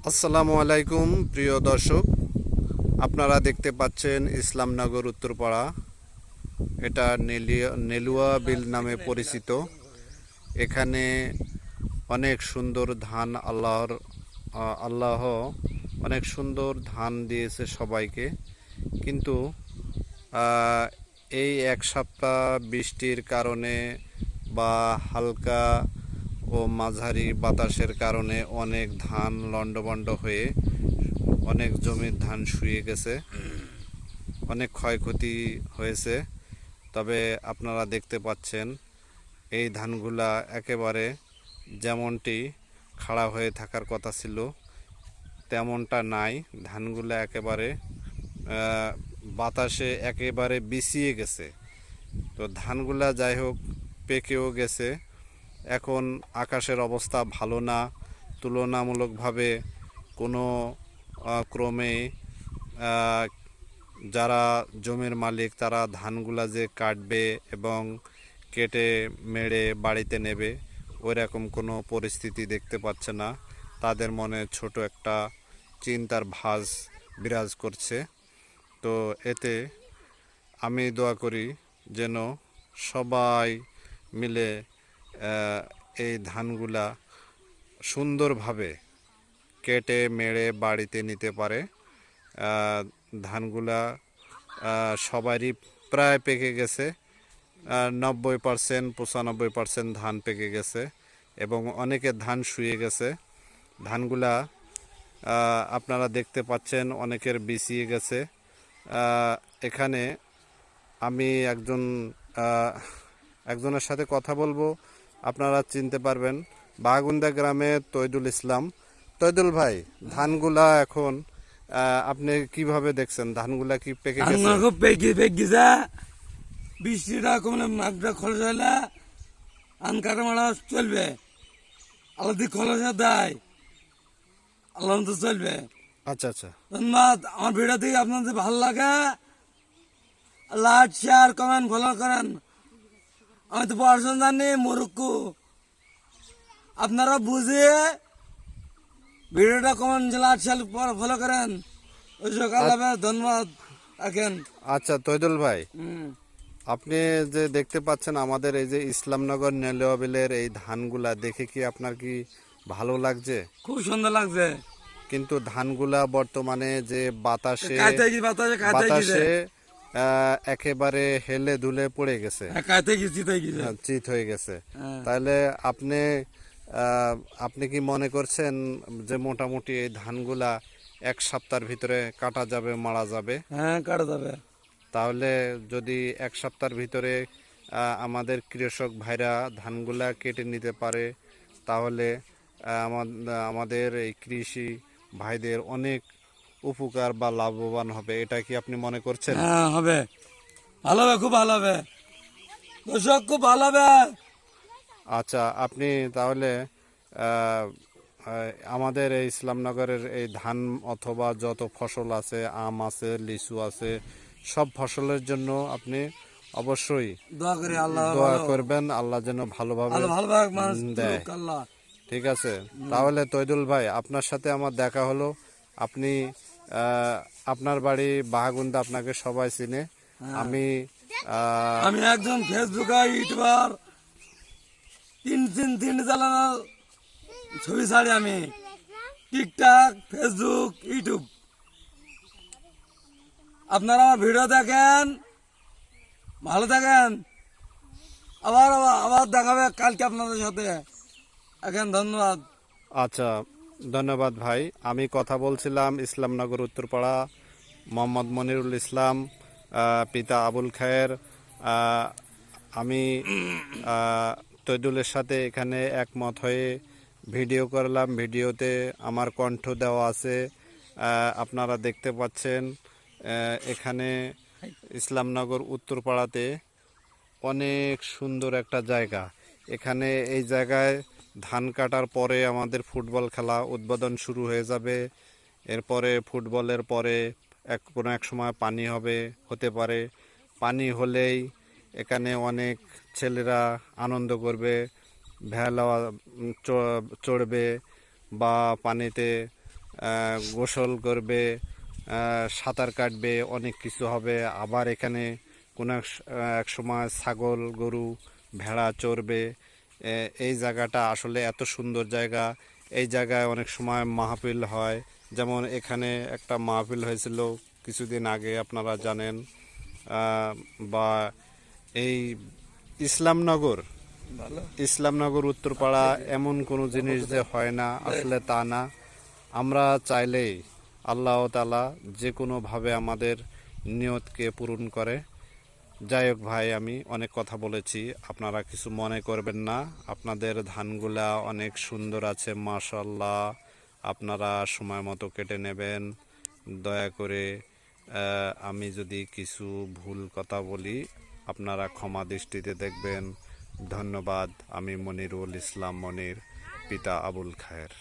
আসসালামু আলাইকুম প্রিয় দর্শক, আপনারা দেখতে পাচ্ছেন ইসলামনগর উত্তরপাড়া। এটা নেলুয়া বিল নামে পরিচিত। এখানে অনেক সুন্দর ধান আল্লাহ অনেক সুন্দর ধান দিয়েছে সবাইকে। কিন্তু আহ, এই এক সপ্তাহ বৃষ্টির কারণে বা হালকা ও মাঝারি বাতাসের কারণে অনেক ধান লণ্ডভণ্ড হয়ে অনেক জমির ধান শুয়ে গেছে, অনেক ক্ষয়ক্ষতি হয়েছে। তবে আপনারা দেখতে পাচ্ছেন এই ধানগুলা একেবারে যেমনটি খাড়া হয়ে থাকার কথা ছিল তেমনটা নাই। ধানগুলা একেবারে বাতাসে একেবারে বিছিয়ে গেছে। তো ধানগুলা যাই হোক পেকেও গেছে। এখন আকাশের অবস্থা ভালো না, তুলনামূলকভাবে কোনো ক্রমে যারা জমির মালিক তারা ধানগুলা যে কাটবে এবং কেটে মেড়ে বাড়িতে নেবে ওই রকম কোনো পরিস্থিতি দেখতে পাচ্ছে না। তাদের মনে ছোট একটা চিন্তার ভাঁজ বিরাজ করছে। তো এতে আমি দোয়া করি যেন সবাই মিলে এই ধানগুলা সুন্দরভাবে কেটে মেড়ে বাড়িতে নিতে পারে। ধানগুলা সবারই প্রায় পেকে গেছে, 90% 95% ধান পেকে গেছে এবং অনেকের ধান শুয়ে গেছে। ধানগুলা আপনারা দেখতে পাচ্ছেন অনেকের বিছিয়ে গেছে। এখানে আমি একজনের সাথে কথা বলবো, আপনারা চিনতে পারবেন। বাগুন্দা গ্রামে তৈদুল ইসলাম। তৈদুল ভাই, ধানগুলা এখন আপনি কিভাবে দেখছেন? ধানগুলা কি পেকে গেছে? খুব পেকে পেকে বৃষ্টিটা কমলে মাঠটা খরচ হলে ধান কাটা মারা চলবে। আলাদা খরচ দেয়, আল্লাহ তো চলবে। আচ্ছা আচ্ছা, ধন্যবাদ। আমার ভিডিও থেকে আপনাদের ভালো লাগে, লাইক শেয়ার কমেন্ট ফলো করেন। আমি তো পড়াশোনা জানি মূর্খ, আপনারা বুঝিয়ে ভিডিওটা কমেন্ট লাইক শেয়ার ফলো করেন। ওই সকাল ধন্যবাদ রাখেন। আচ্ছা তৈদুল ভাই, হুম। আপনি যে দেখতে পাচ্ছেন আমাদের এই যে ইসলামনগর নেলুয়া বিলের এই ধানগুলা দেখে কি আপনার কি ভালো লাগছে? খুব সুন্দর লাগছে। কিন্তু ধানগুলা বর্তমানে যে বাতাসে বাতাসে বাতাসে একেবারে হেলে দুলে পড়ে গেছে, হ্যাঁ, চিত হয়ে গেছে। হ্যাঁ। তাহলে আপনি আপনি কি মনে করছেন যে মোটামুটি এই ধানগুলা এক সপ্তাহের ভিতরে কাটা যাবে, মারা যাবে? হ্যাঁ, কাটা যাবে। তাহলে যদি এক সপ্তাহের ভিতরে আমাদের কৃষক ভাইরা ধানগুলা কেটে নিতে পারে তাহলে আমাদের এই কৃষি ভাইদের অনেক উপকার বা লাভবান হবে। এটা কি আপনি মনে করছেন? হ্যাঁ, হবে, ভালো হবে, খুব ভালো হবে, দর্শক খুব ভালো হবে। আচ্ছা, আপনি তাহলে আহ, আহ, আমাদের এই ইসলামনগরের এই ধান অথবা যত ফসল আছে, আম আছে, লিচু আছে, সব ফসলের জন্য আপনি অবশ্যই দোয়া করি আল্লাহ দোয়া ভালো করবেন, আল্লাহ যেন ভালোভাবে ভালোভাবে মানুষ দেয়। তুলুক আল্লাহ। ঠিক আছে, তাহলে তৈদুল ভাই আপনার সাথে আমার দেখা হলো। আপনি আপনার বাড়ি বাহাগুন্দা, আপনাকে সবাই চিনে। আমি আমি একজন ফেসবুকে ইউটিউবার, তিনটে চালানোর ছবি ছাড়ি আমি, টিকটক, ফেসবুক, ইউটিউব। আপনারা আমার ভিডিও দেখেন, ভালো থাকেন। আবার আবার আবার দেখাবে কালকে আপনাদের সাথে। এখন ধন্যবাদ। আচ্ছা, ধন্যবাদ ভাই। আমি কথা বলছিলাম ইসলামনগর উত্তরপাড়া, মোহাম্মদ মনিরুল ইসলাম, পিতা আবুল খায়ের। আহ, আমি তৈদুলের সাথে এখানে একমত হয়ে ভিডিও করলাম। ভিডিওতে আমার কণ্ঠ দেওয়া আছে, আপনারা দেখতে পাচ্ছেন। এখানে ইসলামনগর উত্তরপাড়াতে অনেক সুন্দর একটা জায়গা। এখানে এই জায়গায় ধান কাটার পরে আমাদের ফুটবল খেলা উদ্বোধন শুরু হয়ে যাবে। এরপরে ফুটবলের পরে কোনো এক সময় পানি হতে পারে। পানি হলেই এখানে অনেক ছেলেরা আনন্দ করবে, ভেলা চড়বে বা পানিতে গোসল করবে, সাঁতার কাটবে, অনেক কিছু হবে। আবার এখানে কোনো এক সময় ছাগল গরু ভেড়া চড়বে। এই জায়গাটা আসলে এত সুন্দর জায়গা। এই জায়গায় অনেক সময় মাহফিল হয়, যেমন এখানে একটা মাহফিল হয়েছিল কিছুদিন আগে, আপনারা জানেন। বা এই ইসলামনগর ভালো ইসলামনগর উত্তরপাড়া এমন কোনো জিনিস যে হয় না, আসলে তা না। আমরা চাইলেই আল্লাহ তাআলা যে কোনোভাবে আমাদের নিয়তকে পূরণ করে। যাই হোক ভাই, আমি অনেক কথা বলেছি, আপনারা কিছু মনে করবেন না। আপনাদের ধানগুলা অনেক সুন্দর আছে মাশাআল্লাহ, আপনারা সময় মতো কেটে নেবেন। দয়া করে আমি যদি কিছু ভুল কথা বলি আপনারা ক্ষমা দৃষ্টিতে দেখবেন। ধন্যবাদ। আমি মনিরুল ইসলাম মনির, পিতা আবুল খায়ের।